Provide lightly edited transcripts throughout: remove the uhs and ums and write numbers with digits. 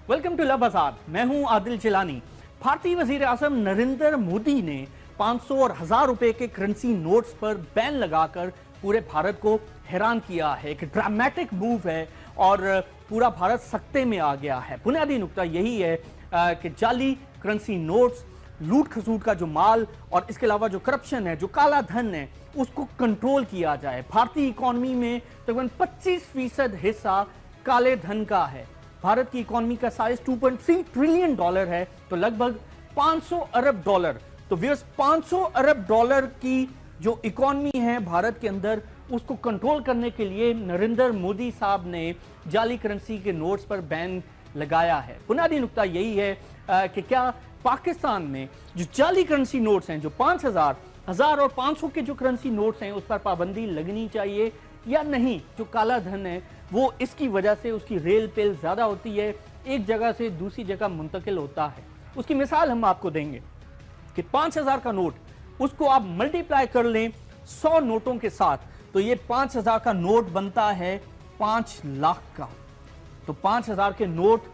Welcome to ला बाजार। मैं हूं आदिल जिलानी। भारतीय वजीर आजम नरेंद्र मोदी ने 500 और 1000 रुपए के करेंसी नोट्स पर बैन लगाकर पूरे भारत को हैरान किया है। एक ड्रामेटिक मूव है और पूरा भारत सख्ते में आ गया है। बुनियादी नुकता यही है कि जाली करेंसी नोट्स, लूट खसूट का जो माल और इसके अलावा जो करप्शन है, जो काला धन है, उसको कंट्रोल किया जाए। भारतीय इकोनॉमी में तकरीबन 25% हिस्सा काले धन का है। भारत की इकोनॉमी का साइज 2.3 ट्रिलियन डॉलर है, तो लगभग 500 अरब डॉलर। तो व्यूअर्स, 500 अरब डॉलर की जो इकोनॉमी है भारत के अंदर, उसको कंट्रोल करने के लिए नरेंद्र मोदी साहब ने जाली करेंसी के नोट्स पर बैन लगाया है। बुनियादी नुकता यही है कि क्या पाकिस्तान में जो जाली करेंसी नोट्स हैं, जो 5000, 1000 और 500 के जो करेंसी नोट्स हैं, उस पर पाबंदी लगनी चाहिए या नहीं। जो काला धन है वो इसकी वजह से उसकी रेल पेल ज्यादा होती है, एक जगह से दूसरी जगह मुंतकिल होता है। उसकी मिसाल हम आपको देंगे कि 5000 का नोट, उसको आप मल्टीप्लाई कर लें 100 नोटों के साथ, तो ये 5000 का नोट बनता है 5 लाख का। तो 5000 के नोट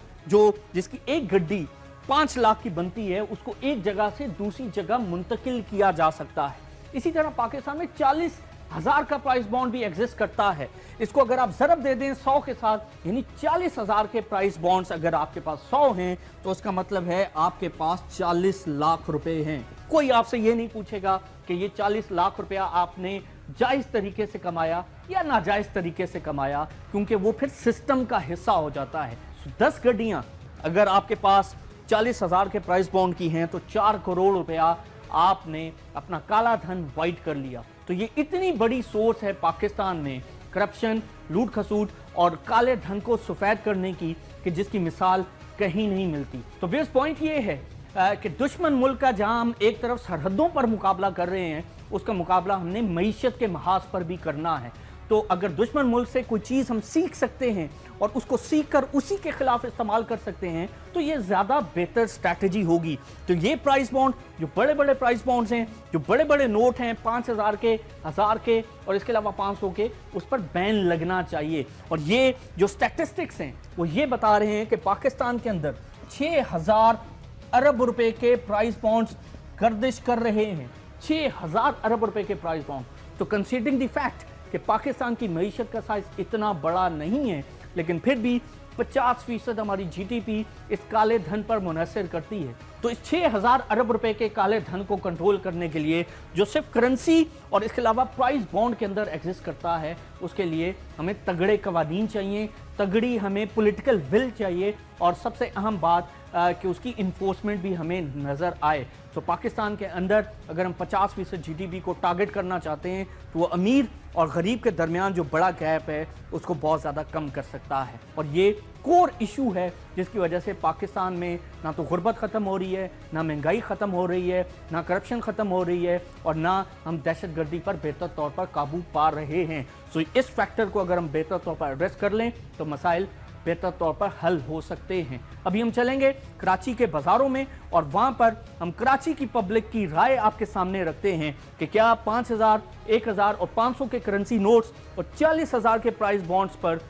जिसकी एक गड्डी 5 लाख की बनती है, उसको एक जगह से दूसरी जगह मुंतकिल किया जा सकता है। इसी तरह पाकिस्तान में 40,000 का प्राइस बॉन्ड भी एग्जिस्ट करता है। इसको अगर आप जरब दे दें 100 के साथ, यानी 40,000 के प्राइस बॉन्ड्स अगर आपके पास 100 हैं, तो उसका मतलब है आपके पास 40 लाख रुपए हैं। कोई आपसे ये नहीं पूछेगा कि ये 40 लाख रुपया आपने जायज तरीके से कमाया या नाजायज तरीके से कमाया, क्योंकि वो फिर सिस्टम का हिस्सा हो जाता है। 10 गड्डियां अगर आपके पास 40,000 के प्राइस बॉन्ड की हैं, तो 4 करोड़ रुपया आपने अपना काला धन वाइट कर लिया। तो ये इतनी बड़ी सोर्स है पाकिस्तान में करप्शन, लूट खसूट और काले धन को सफेद करने की, कि जिसकी मिसाल कहीं नहीं मिलती। तो बेस पॉइंट ये है कि दुश्मन मुल्क का जहां हम एक तरफ सरहदों पर मुकाबला कर रहे हैं, उसका मुकाबला हमने मईशत के महाज पर भी करना है। तो अगर दुश्मन मुल्क से कोई चीज हम सीख सकते हैं और उसको सीख कर उसी के खिलाफ इस्तेमाल कर सकते हैं, तो ये ज्यादा बेहतर स्ट्रैटेजी होगी। तो ये प्राइस बॉन्ड, जो बड़े बड़े प्राइस बॉन्ड्स हैं, जो बड़े बड़े नोट हैं 5000 के, 1000 के और इसके अलावा 500 के, उस पर बैन लगना चाहिए। और ये जो स्टैटिस्टिक्स हैं वो ये बता रहे हैं कि पाकिस्तान के अंदर 6000 अरब रुपए के प्राइस बॉन्ड्स गर्दिश कर रहे हैं। 6000 अरब रुपए के प्राइस बॉन्ड। तो कंसीडरिंग द फैक्ट कि पाकिस्तान की मईशत का साइज इतना बड़ा नहीं है, लेकिन फिर भी 50% हमारी जीडीपी इस काले धन पर मुनहसर करती है। तो इस 6000 अरब रुपए के काले धन को कंट्रोल करने के लिए, जो सिर्फ करेंसी और इसके अलावा प्राइस बॉन्ड के अंदर एग्जिस्ट करता है, उसके लिए हमें तगड़े कवानीन चाहिए, तगड़ी हमें पॉलिटिकल विल चाहिए, और सबसे अहम बात कि उसकी इन्फोर्समेंट भी हमें नजर आए। तो पाकिस्तान के अंदर अगर हम 50% जीडीपी को टारगेट करना चाहते हैं, तो वो अमीर और गरीब के दरमियान जो बड़ा गैप है उसको बहुत ज़्यादा कम कर सकता है। और ये कोर इशू है जिसकी वजह से पाकिस्तान में ना तो गुर्बत ख़त्म हो रही है, ना महंगाई ख़त्म हो रही है, ना करप्शन ख़त्म हो रही है, और ना हम दहशतगर्दी पर बेहतर तौर पर काबू पा रहे हैं। सो इस फैक्टर को अगर हम बेहतर तौर पर एड्रेस कर लें, तो मसाइल बेहतर तौर पर हल हो सकते हैं। अभी हम चलेंगे कराची के बाजारों में और वहां पर हम कराची की पब्लिक की राय आपके सामने रखते हैं कि क्या 5000, 1000 और 500 के करेंसी नोट्स और 40,000 के प्राइस बॉन्ड्स पर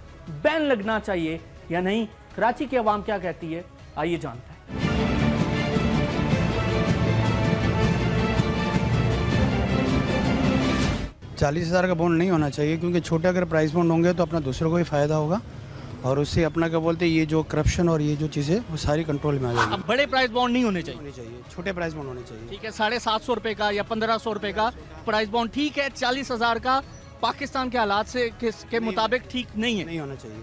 बैन लगना चाहिए या नहीं। कराची की आवाम क्या कहती है, आइए जानते हैं। 40,000 का बॉन्ड नहीं होना चाहिए, क्योंकि छोटे अगर प्राइस बॉन्ड होंगे तो अपना दूसरों को ही फायदा होगा, और उससे अपना क्या बोलते हैं, ये जो करप्शन और ये जो चीज़ें वो सारी कंट्रोल में आ जाएगी। अब बड़े प्राइस बॉन्ड नहीं होने चाहिए, छोटे प्राइस बॉन्ड होने चाहिए। ठीक है, 750 रुपए का या 1500 रुपए का प्राइस बॉन्ड ठीक है। 40,000 का पाकिस्तान के हालात से के मुताबिक ठीक नहीं है, नहीं होना चाहिए।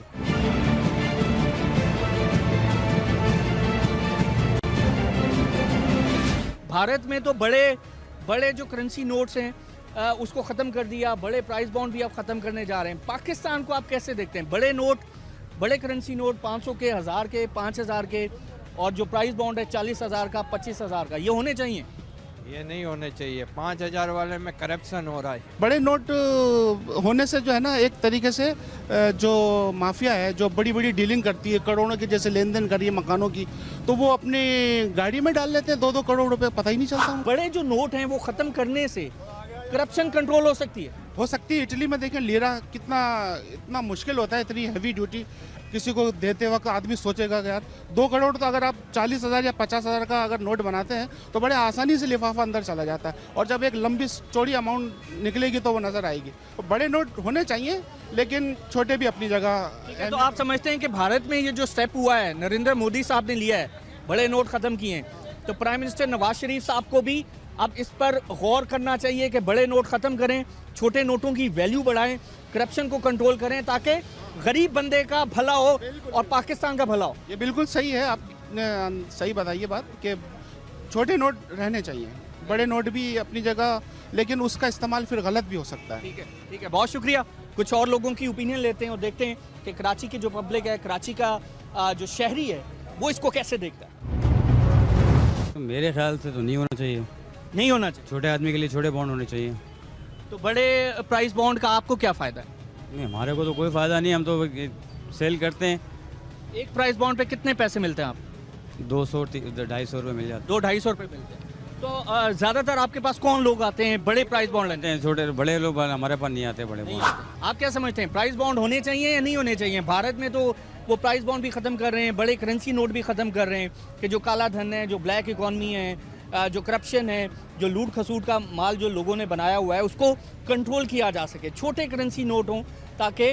भारत में तो बड़े बड़े जो करेंसी नोट्स हैं उसको ख़त्म कर दिया, बड़े प्राइस बॉन्ड भी आप ख़त्म करने जा रहे हैं। पाकिस्तान को आप कैसे देखते हैं? बड़े नोट, बड़े करेंसी नोट 500 के, 1000 के, 5000 के, और जो प्राइस बॉन्ड है 40,000 का, 25,000 का, ये होने चाहिए? ये नहीं होने चाहिए। 5,000 वाले में करप्शन हो रहा है। बड़े नोट होने से जो है ना, एक तरीके से जो माफिया है, जो बड़ी बड़ी डीलिंग करती है, करोड़ों की जैसे लेन देन कर रही है मकानों की, तो वो अपनी गाड़ी में डाल लेते हैं 2-2 करोड़ रुपए, पता ही नहीं चलता। बड़े जो नोट हैं वो ख़त्म करने से करप्शन कंट्रोल हो सकती है। इटली में देखें लीरा कितना इतना मुश्किल होता है, इतनी हैवी ड्यूटी किसी को देते वक्त आदमी सोचेगा कि यार 2 करोड़ तो अगर आप 40,000 या 50,000 का अगर नोट बनाते हैं तो बड़े आसानी से लिफाफा अंदर चला जाता है, और जब एक लंबी चौड़ी अमाउंट निकलेगी तो वो नज़र आएगी। तो बड़े नोट होने चाहिए, लेकिन छोटे भी अपनी जगह। तो आप समझते हैं कि भारत में ये जो स्टेप हुआ है नरेंद्र मोदी साहब ने लिया है, बड़े नोट खत्म किए हैं, तो प्राइम मिनिस्टर नवाज शरीफ साहब को भी अब इस पर गौर करना चाहिए कि बड़े नोट खत्म करें, छोटे नोटों की वैल्यू बढ़ाएं, करप्शन को कंट्रोल करें, ताकि गरीब बंदे का भला हो और पाकिस्तान का भला हो। ये बिल्कुल सही है, आपने सही बताई ये बात कि छोटे नोट रहने चाहिए, बड़े नोट भी अपनी जगह, लेकिन उसका इस्तेमाल फिर गलत भी हो सकता है। ठीक है, बहुत शुक्रिया। कुछ और लोगों की ओपिनियन लेते हैं और देखते हैं कि कराची की जो पब्लिक है, कराची का जो शहरी है, वो इसको कैसे देखता है। तो मेरे ख्याल से तो नहीं होना चाहिए, नहीं होना चाहिए। छोटे आदमी के लिए छोटे बॉन्ड होने चाहिए। तो बड़े प्राइस बॉन्ड का आपको क्या फायदा है? नहीं, हमारे को तो कोई फ़ायदा नहीं, हम तो सेल करते हैं। एक प्राइस बॉन्ड पे कितने पैसे मिलते हैं आप? 200-250 रुपये मिल जाते 200-250 रुपए मिलते हैं। तो ज्यादातर आपके पास कौन लोग आते हैं बड़े प्राइस बॉन्ड लेने? हैं। छोटे बड़े लोग हमारे पास नहीं आते बड़े बॉन्ड। आप क्या समझते हैं, प्राइस बॉन्ड होने चाहिए या नहीं होने चाहिए? भारत में तो वो प्राइस बॉन्ड भी खत्म कर रहे हैं, बड़े करेंसी नोट भी खत्म कर रहे हैं कि जो काला धन है, जो ब्लैक इकॉनमी है, जो करप्शन है, जो लूट खसूट का माल जो लोगों ने बनाया हुआ है, उसको कंट्रोल किया जा सके, छोटे करेंसी नोट हों ताकि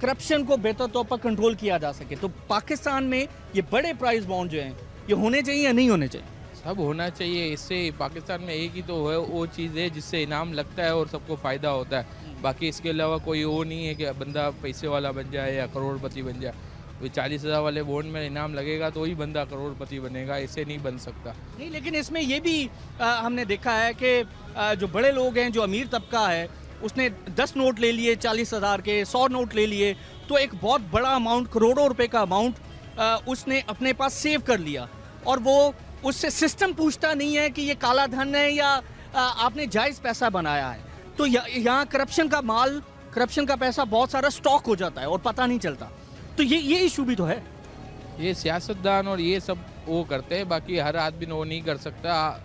करप्शन को बेहतर तौर पर कंट्रोल किया जा सके। तो पाकिस्तान में ये बड़े प्राइस बॉन्ड जो हैं, ये होने चाहिए या नहीं होने चाहिए? सब होना चाहिए। इससे पाकिस्तान में एक ही तो है वो चीज़ है जिससे इनाम लगता है और सबको फ़ायदा होता है। बाकी इसके अलावा कोई वो नहीं है कि बंदा पैसे वाला बन जाए या करोड़पति बन जाए। 40,000 वाले बॉन्ड में इनाम लगेगा तो ही बंदा करोड़पति बनेगा, ऐसे नहीं बन सकता। नहीं, लेकिन इसमें ये भी हमने देखा है कि जो बड़े लोग हैं, जो अमीर तबका है, उसने 10 नोट ले लिए 40,000 के, 100 नोट ले लिए, तो एक बहुत बड़ा अमाउंट, करोड़ों रुपए का अमाउंट उसने अपने पास सेव कर लिया, और वो उससे सिस्टम पूछता नहीं है कि ये काला धन है या आपने जायज़ पैसा बनाया है। तो यहाँ करप्शन का माल, करप्शन का पैसा बहुत सारा स्टॉक हो जाता है और पता नहीं चलता। तो ये इशू भी तो है। ये सियासतदान और ये सब वो करते हैं, बाकी हर आदमी वो नहीं कर सकता।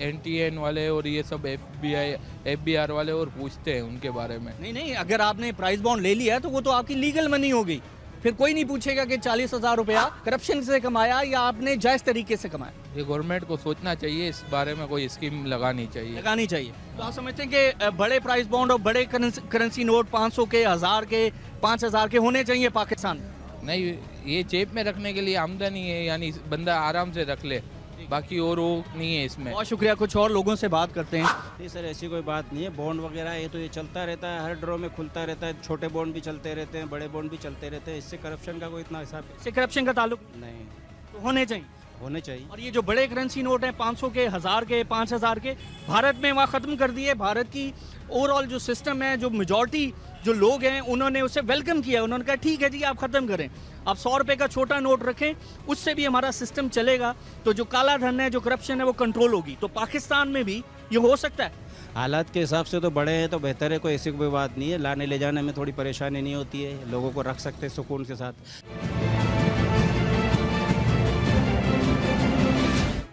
NTN वाले और ये सब FBI वाले और पूछते हैं उनके बारे में। नहीं, अगर आपने प्राइस बॉन्ड ले लिया तो वो तो आपकी लीगल मनी होगी, फिर कोई नहीं पूछेगा कि 40,000 रुपया करप्शन से कमाया या आपने जायज़ तरीके से कमाया। ये गवर्नमेंट को सोचना चाहिए, इस बारे में कोई स्कीम लगानी चाहिए। तो आप समझते हैं कि बड़े प्राइस बॉन्ड और बड़े करेंसी नोट 500 के, 1000 के, 5000 के होने चाहिए पाकिस्तान में? नहीं, ये जेब में रखने के लिए आमदनी है, यानी बंदा आराम से रख ले, बाकी और वो नहीं है इसमें। बहुत शुक्रिया। कुछ और लोगों से बात करते हैं। नहीं सर, ऐसी कोई बात नहीं है। बॉन्ड वगैरह ये तो ये चलता रहता है, हर ड्रॉ में खुलता रहता है। छोटे बॉन्ड भी चलते रहते हैं, बड़े बॉन्ड भी चलते रहते हैं। इससे करप्शन का कोई इतना हिसाब इससे करप्शन का ताल्लुक नहीं, तो होने चाहिए। होने चाहिए। और ये जो बड़े करेंसी नोट हैं 500 के, 1000 के, 5000 के, भारत में वहाँ ख़त्म कर दिए। भारत की ओवरऑल जो सिस्टम है, जो मेजॉरिटी जो लोग हैं, उन्होंने उसे वेलकम किया। उन्होंने कहा ठीक है जी, आप ख़त्म करें, आप 100 रुपये का छोटा नोट रखें, उससे भी हमारा सिस्टम चलेगा, तो जो काला धन है, जो करप्शन है, वो कंट्रोल होगी। तो पाकिस्तान में भी ये हो सकता है। हालात के हिसाब से तो बड़े हैं तो बेहतर है, कोई ऐसी कोई बात नहीं है। लाने ले जाने में थोड़ी परेशानी नहीं होती है, लोगों को रख सकते हैं सुकून के साथ।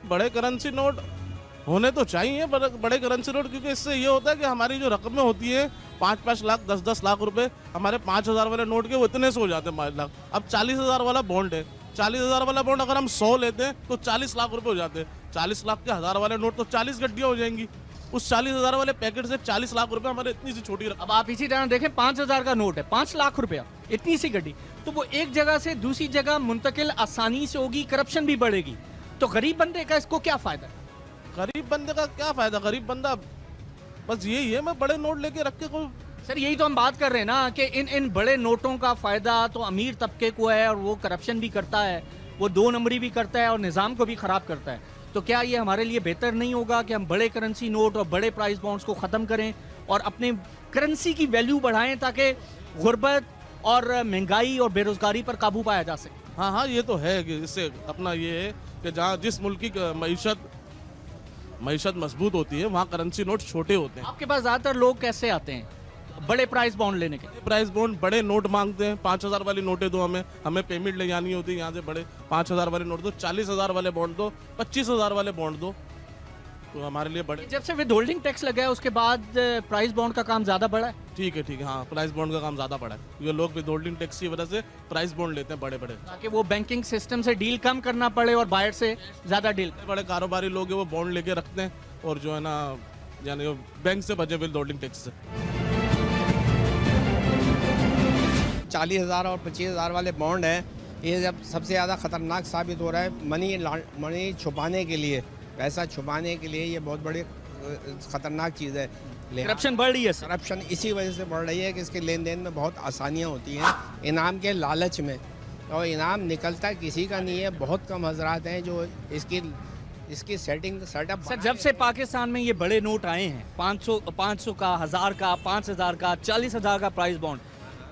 बड़े करेंसी नोट होने तो चाहिए, बड़े करेंसी नोट, क्योंकि इससे ये होता है कि हमारी जो रकमें होती है 5-5 लाख, 10-10 लाख रुपए, हमारे 5,000 वाले नोट के वो इतने से हो जाते हैं 5 लाख। अब 40,000 वाला बॉन्ड है, 40,000 वाला बॉन्ड अगर हम 100 लेते हैं तो 40 लाख रुपए हो जाते हैं। 40 लाख के 1000 वाले नोट तो 40 गड्डियाँ हो जाएंगी। उस 40,000 वाले पैकेट से 40 लाख रुपए हमारे इतनी सी छोटी रकम। अब आप इसी तरह देखें, 5,000 का नोट है, 5 लाख रुपया, इतनी सी गड्डी, तो वो एक जगह से दूसरी जगह मुंतकिल आसानी से होगी, करप्शन भी बढ़ेगी। तो गरीब बंदे का इसको क्या फायदा है? गरीब बंदे का क्या फायदा? गरीब बंदा बस यही है, मैं बड़े नोट लेके रख के कोई। सर, यही तो हम बात कर रहे हैं ना कि इन बड़े नोटों का फायदा तो अमीर तबके को है, और वो करप्शन भी करता है, वो 2 नंबरी भी करता है और निज़ाम को भी ख़राब करता है। तो क्या ये हमारे लिए बेहतर नहीं होगा कि हम बड़े करेंसी नोट और बड़े प्राइस बॉन्ड्स को ख़त्म करें और अपने करेंसी की वैल्यू बढ़ाएं, ताकि गुर्बत और महंगाई और बेरोज़गारी पर काबू पाया जा सके? हाँ, ये तो है कि इससे अपना ये है कि जहाँ जिस मुल्क की मईशत मजबूत होती है वहाँ करेंसी नोट छोटे होते हैं। आपके पास ज़्यादातर लोग कैसे आते हैं बड़े प्राइस बॉन्ड लेने के? प्राइस बॉन्ड बड़े नोट मांगते हैं, 5,000 वाली नोटें दो, हमें पेमेंट ले जानी होती है यहाँ से। बड़े 5,000 वाले नोट दो, 40,000 वाले बॉन्ड दो, 25,000 वाले बॉन्ड दो, तो हमारे लिए बड़े। जब से विद होल्डिंग टैक्स लगा है उसके बाद प्राइस बॉन्ड का काम ज़्यादा बढ़ा है। ठीक है हाँ, प्राइस बॉन्ड का काम ज़्यादा पड़ा है। ये लोग विदहोल्डिंग टैक्स की वजह से प्राइस बॉन्ड लेते हैं बड़े बड़े। ताकि वो बैंकिंग सिस्टम से डील कम करना पड़े और बाहर से ज़्यादा डील। बड़े कारोबारी लोग हैं वो बॉन्ड लेके रखते हैं और जो है ना यानी बैंक से बचे विदहोल्डिंग टैक्स से। 40,000 और 25,000 वाले बॉन्ड हैं, ये जब सबसे ज़्यादा ख़तरनाक साबित हो रहा है मनी छुपाने के लिए, पैसा छुपाने के लिए। ये बहुत बड़ी ख़तरनाक चीज़ है। करप्शन बढ़ रही है सर। करप्शन इसी वजह से बढ़ रही है कि इसके लेन देन में बहुत आसानियाँ होती हैं इनाम के लालच में, और इनाम निकलता किसी का नहीं है। बहुत कम हजरात हैं जो इसकी सेटअप। सर जब से पाकिस्तान में ये बड़े नोट आए हैं 500 का, 1000 का, 5000 का, 40,000 का प्राइस बॉन्ड,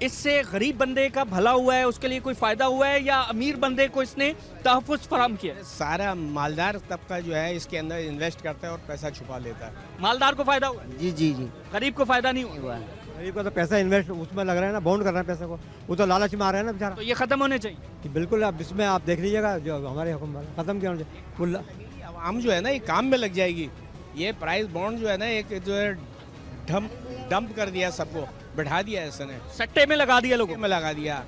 इससे गरीब बंदे का भला हुआ है, उसके लिए कोई फायदा हुआ है या अमीर बंदे को इसने तहफ़्फ़ुज़ फराहम किया? सारा मालदार तबका जो है इसके अंदर इन्वेस्ट करता है और पैसा छुपा लेता है। मालदार को फायदा हुआ है? जी जी जी। गरीब को फायदा नहीं हुआ है? गरीब का तो पैसा इन्वेस्ट उसमें लग रहा है ना, बॉन्ड कर रहा है पैसे को, वो तो लालच में आ रहा है ना बेचारा। तो ये खत्म होने चाहिए कि बिल्कुल। अब इसमें आप देख लीजिएगा जो हमारे हुक्म वाला खत्म किया होना चाहिए। आम जो है ना ये काम में लग जाएगी। ये प्राइस बॉन्ड जो है ना एक जो है डंप कर दिया, सबको बैठा दिया इसने, सट्टे में लगा दिया, लोगों में लगा दिया।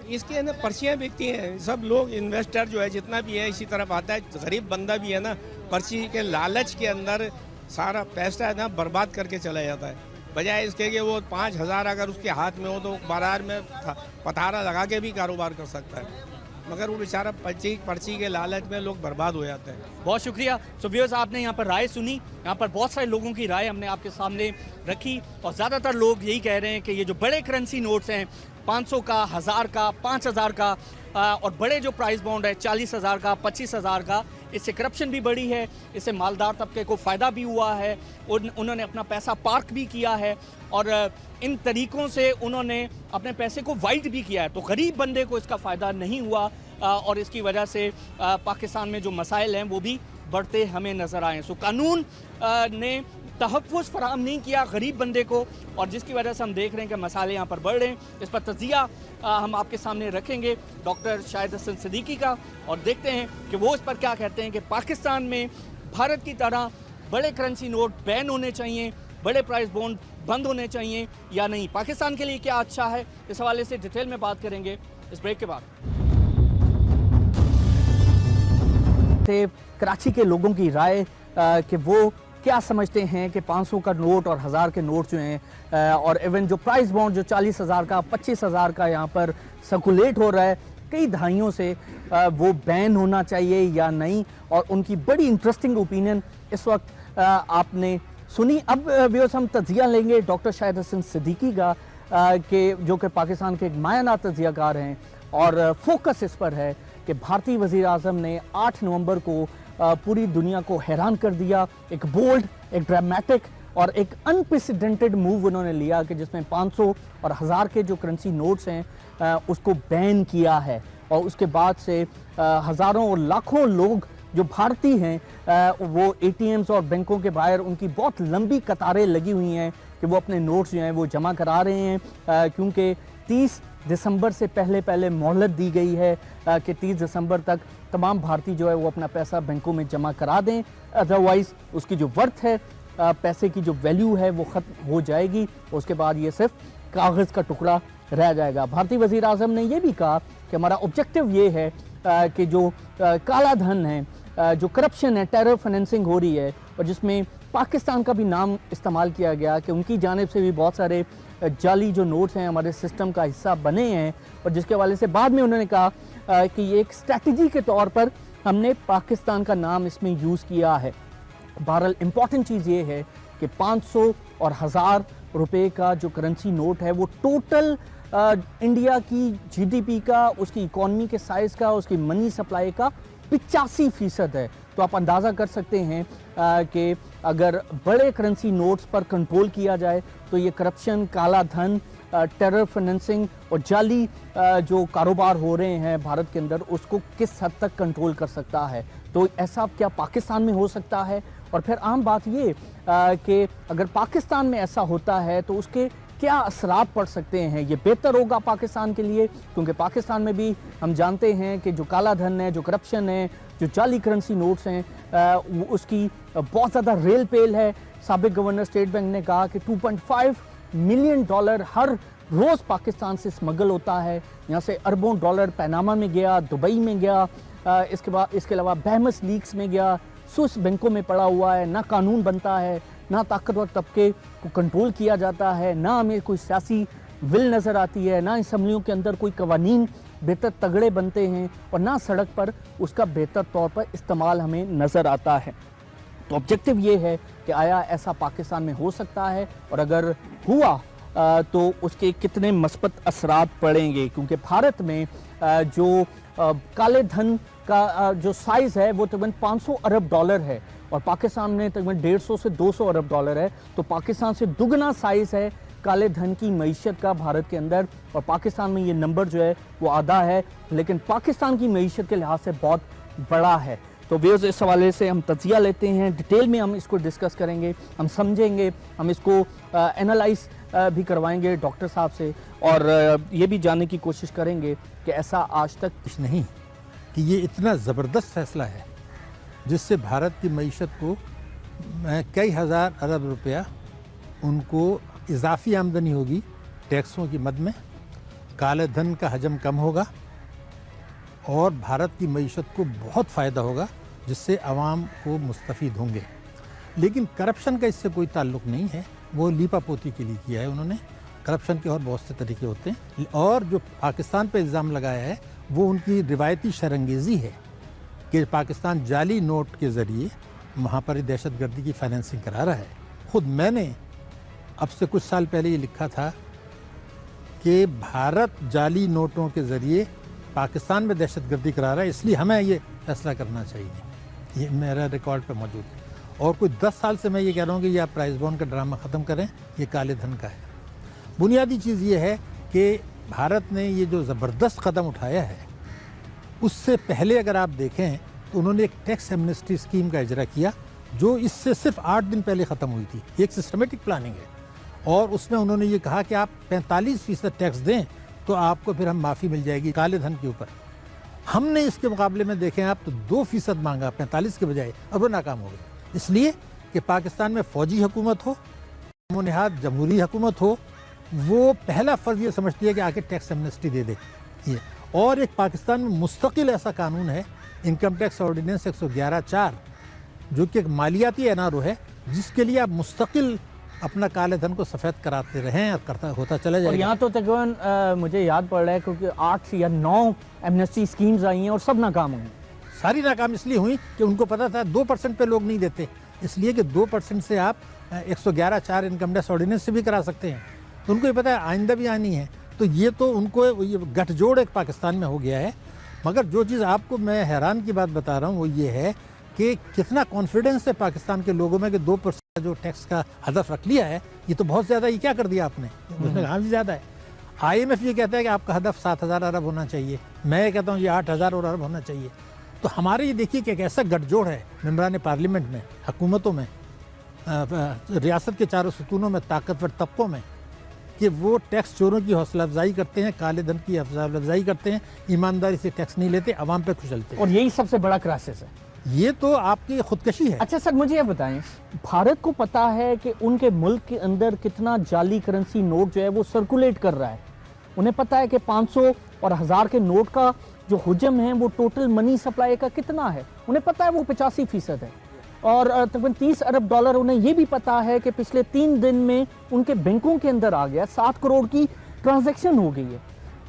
इसके अंदर पर्चियाँ बिकती हैं, सब लोग इन्वेस्टर जो है जितना भी है इसी तरफ आता है। गरीब बंदा भी है ना, पर्ची के लालच के अंदर सारा पैसा है ना बर्बाद करके चला जाता है। बजाय इसके कि वो 5,000 अगर उसके हाथ में हो तो बाजार में पतारा लगा के भी कारोबार कर सकता है, मगर वो बेचारा पर्ची के लालच में लोग बर्बाद हो जाते हैं। बहुत शुक्रिया। सो व्यूअर्स, आपने यहाँ पर राय सुनी, यहाँ पर बहुत सारे लोगों की राय हमने आपके सामने रखी और ज़्यादातर लोग यही कह रहे हैं कि ये जो बड़े करेंसी नोट्स हैं 500 का, 1000 का, 5000 का और बड़े जो प्राइस बॉन्ड है 40,000 का, 25,000 का, इससे करप्शन भी बढ़ी है, इससे मालदार तबके को फ़ायदा भी हुआ है, उन्होंने अपना पैसा पार्क भी किया है और इन तरीक़ों से उन्होंने अपने पैसे को वाइट भी किया है। तो गरीब बंदे को इसका फ़ायदा नहीं हुआ और इसकी वजह से पाकिस्तान में जो मसाइल हैं वो भी बढ़ते हमें नज़र आए। सो कानून ने तहफ़्फ़ुज़ फराहम नहीं किया गरीब बंदे को और जिसकी वजह से हम देख रहे हैं कि मसाले यहाँ पर बढ़ रहे हैं। इस पर तज़िया हम आपके सामने रखेंगे डॉक्टर शाहिद हसन सिद्दीकी का और देखते हैं कि वो इस पर क्या कहते हैं कि पाकिस्तान में भारत की तरह बड़े करेंसी नोट बैन होने चाहिए, बड़े प्राइस बॉन्ड बंद होने चाहिए या नहीं। पाकिस्तान के लिए क्या अच्छा है, इस हवाले से डिटेल में बात करेंगे इस ब्रेक के बाद। कराची के लोगों की राय कि वो क्या समझते हैं कि 500 का नोट और 1000 के नोट जो हैं और इवन जो प्राइस बॉन्ड जो 40,000 का, 25,000 का यहाँ पर सर्कुलेट हो रहा है कई दहाइयों से, वो बैन होना चाहिए या नहीं, और उनकी बड़ी इंटरेस्टिंग ओपिनियन इस वक्त आपने सुनी। अब व्यूअर्स हम तज़िया लेंगे डॉक्टर शाहिद हसन सिद्दीकी का कि जो कि पाकिस्तान के एक मायना तज़ियाकार हैं और फोकस इस पर है कि भारतीय वज़ीर आज़म ने 8 नवंबर को पूरी दुनिया को हैरान कर दिया। एक बोल्ड, एक ड्रामेटिक और एक अनप्रेसिडेंटेड मूव उन्होंने लिया कि जिसमें 500 और 1000 के जो करेंसी नोट्स हैं उसको बैन किया है और उसके बाद से हज़ारों और लाखों लोग जो भारतीय हैं वो ATMs और बैंकों के बाहर उनकी बहुत लंबी कतारें लगी हुई हैं कि वो अपने नोट्स जो हैं वो जमा करा रहे हैं क्योंकि 30 दिसंबर से पहले मोहलत दी गई है कि 30 दिसंबर तक तमाम भारतीय जो है वो अपना पैसा बैंकों में जमा करा दें, अदरवाइज़ उसकी जो वर्थ है पैसे की जो वैल्यू है वो ख़त्म हो जाएगी, उसके बाद ये सिर्फ कागज़ का टुकड़ा रह जाएगा। भारतीय वज़ीर आज़म ने यह भी कहा कि हमारा ऑब्जेक्टिव ये है कि जो काला धन है, जो करप्शन है, टेरर फाइनेंसिंग हो रही है और जिसमें पाकिस्तान का भी नाम इस्तेमाल किया गया कि उनकी जानिब से भी बहुत सारे जाली जो नोट्स हैं हमारे सिस्टम का हिस्सा बने हैं और जिसके हवाले से बाद में उन्होंने कहा कि ये एक स्ट्रैटेजी के तौर पर हमने पाकिस्तान का नाम इसमें यूज़ किया है। बहरहाल इम्पॉर्टेंट चीज़ ये है कि 500 और 1000 रुपये का जो करेंसी नोट है वो टोटल इंडिया की GDP का, उसकी इकॉनमी के साइज़ का, उसकी मनी सप्लाई का 85% है। तो आप अंदाज़ा कर सकते हैं कि अगर बड़े करेंसी नोट्स पर कंट्रोल किया जाए तो ये करप्शन, काला धन, टेरर फाइनेंसिंग और जाली जो कारोबार हो रहे हैं भारत के अंदर उसको किस हद तक कंट्रोल कर सकता है। तो ऐसा क्या पाकिस्तान में हो सकता है? और फिर आम बात ये कि अगर पाकिस्तान में ऐसा होता है तो उसके क्या असरात पड़ सकते हैं? ये बेहतर होगा पाकिस्तान के लिए क्योंकि पाकिस्तान में भी हम जानते हैं कि जो काला धन है, जो करप्शन है, जो जाली करेंसी नोट्स हैं उसकी बहुत ज़्यादा रेल पेल है। साबिक गवर्नर स्टेट बैंक ने कहा कि 2.5 मिलियन डॉलर हर रोज पाकिस्तान से स्मगल होता है। यहाँ से अरबों डॉलर पनामा में गया, दुबई में गया, इसके अलावा बहमस लीक्स में गया, स्विस बैंकों में पड़ा हुआ है। ना कानून बनता है, ना ताकतवर तबके को कंट्रोल किया जाता है, ना हमें कोई सियासी विल नज़र आती है, ना असम्बलियों के अंदर कोई कवानीन बेहतर तगड़े बनते हैं, और ना सड़क पर उसका बेहतर तौर पर इस्तेमाल हमें नज़र आता है। तो ऑब्जेक्टिव ये है कि आया ऐसा पाकिस्तान में हो सकता है, और अगर हुआ तो उसके कितने मस्बत असरात पड़ेंगे, क्योंकि भारत में जो काले धन का जो साइज़ है वो तकरीबन 500 अरब डॉलर है, और पाकिस्तान में तकरीबन 150 से 200 अरब डॉलर है। तो पाकिस्तान से दुगना साइज़ है काले धन की मईशत का भारत के अंदर, और पाकिस्तान में ये नंबर जो है वो आधा है, लेकिन पाकिस्तान की मईशत के लिहाज से बहुत बड़ा है। तो व्यूअर्स, इस हवाले से हम तजिया लेते हैं, डिटेल में हम इसको डिस्कस करेंगे, हम समझेंगे, हम इसको एनालाइज भी करवाएंगे डॉक्टर साहब से, और ये भी जानने की कोशिश करेंगे कि ऐसा आज तक नहीं कि ये इतना ज़बरदस्त फैसला है जिससे भारत की मईशत को कई हज़ार अरब रुपया उनको इजाफी आमदनी होगी टैक्सों की मद में, काले धन का हजम कम होगा, और भारत की मईशत को बहुत फ़ायदा होगा, जिससे आवाम को मुस्तफ़ीद होंगे। लेकिन करप्शन का इससे कोई ताल्लुक़ नहीं है, वो लीपापोती के लिए किया है उन्होंने। करप्शन के और बहुत से तरीके होते हैं, और जो पाकिस्तान पर इल्ज़ाम लगाया है वो उनकी रिवायती शरंगेज़ी है कि पाकिस्तान जाली नोट के ज़रिए वहाँ पर दहशतगर्दी की फाइनेंसिंग करा रहा है। ख़ुद मैंने अब से कुछ साल पहले ये लिखा था कि भारत जाली नोटों के ज़रिए पाकिस्तान में दहशतगर्दी करा रहा है, इसलिए हमें ये फैसला करना चाहिए। ये मेरा रिकॉर्ड पे मौजूद है, और कोई 10 साल से मैं ये कह रहा हूँ कि ये आप प्राइस बॉन्ड का ड्रामा ख़त्म करें, ये काले धन का है। बुनियादी चीज़ ये है कि भारत ने ये जो ज़बरदस्त कदम उठाया है, उससे पहले अगर आप देखें तो उन्होंने एक टैक्स एमनेस्टी स्कीम का इजरा किया, जो इससे सिर्फ 8 दिन पहले ख़त्म हुई थी। एक सिस्टमेटिक प्लानिंग है, और उसमें उन्होंने ये कहा कि आप 45% टैक्स दें तो आपको फिर हम माफ़ी मिल जाएगी काले धन के ऊपर। हमने इसके मुकाबले में देखें आप तो 2% मांगा 45 के बजाय, अब वो नाकाम हो गए, इसलिए कि पाकिस्तान में फ़ौजी हुकूमत हो, मुनिहाद जमहूरी हुकूमत हो, वो पहला फ़र्ज़ ये समझती है कि आके टैक्स एमनेस्टी दे दे ये। और एक पाकिस्तान में मुस्तकिल ऐसा कानून है, इनकम टैक्स ऑर्डिनेंस 111(4), जो कि एक मालियाती एनआरओ है, जिसके लिए आप मुस्तकिल अपना काले धन को सफ़ेद कराते रहें और करता होता चला जाएगा। और यहाँ तो तकरीबन मुझे याद पड़ रहा है क्योंकि 8 या 9 एमनेस्टी स्कीम्स आई हैं और सब नाकाम हुई। सारी नाकाम इसलिए हुई कि उनको पता था 2% पे लोग नहीं देते, इसलिए कि 2% से आप 111(4) इनकम टैक्स ऑर्डिनेंस से भी करा सकते हैं। तो उनको ये पता है आइंदा भी आनी है, तो ये तो उनको ये गठजोड़ एक पाकिस्तान में हो गया है। मगर जो चीज़ आपको मैं हैरान की बात बता रहा हूँ वो ये है कि कितना कॉन्फिडेंस है पाकिस्तान के लोगों में कि 2% जो टैक्स का हदफ रख लिया है, ये तो बहुत ज़्यादा, ये क्या कर दिया आपने, उसमें कहाँ भी ज़्यादा है। IMF ये कहता है कि आपका हदफ 7,000 अरब होना चाहिए, मैं ये कहता हूँ ये 8,000 और अरब होना चाहिए। तो हमारे ये देखिए कि एक ऐसा गठजोड़ है मेंबरान पार्लियामेंट में, हुकूमतों में, रियासत के चारों सतूनों में, ताकतवर तबकों में, कि वो टैक्स चोरों की हौसला अफजाई करते हैं, काले धन की हौसला अफजाई करते हैं, ईमानदारी से टैक्स नहीं लेते, आवाम पे कुचलते हैं। और यही सबसे बड़ा क्राइसिस है, ये तो आपकी खुदकशी है। अच्छा सर, मुझे ये बताएं, भारत को पता है कि उनके मुल्क के अंदर कितना जाली करेंसी नोट जो है वो सर्कुलेट कर रहा है। उन्हें पता है कि 500 और 1000 के नोट का जो हुजम है वो टोटल मनी सप्लाई का कितना है, उन्हें पता है वो 85% है। और तकरीबन 30 अरब डॉलर उन्हें ये भी पता है कि पिछले 3 दिन में उनके बैंकों के अंदर आ गया, 7 करोड़ की ट्रांजैक्शन हो गई है।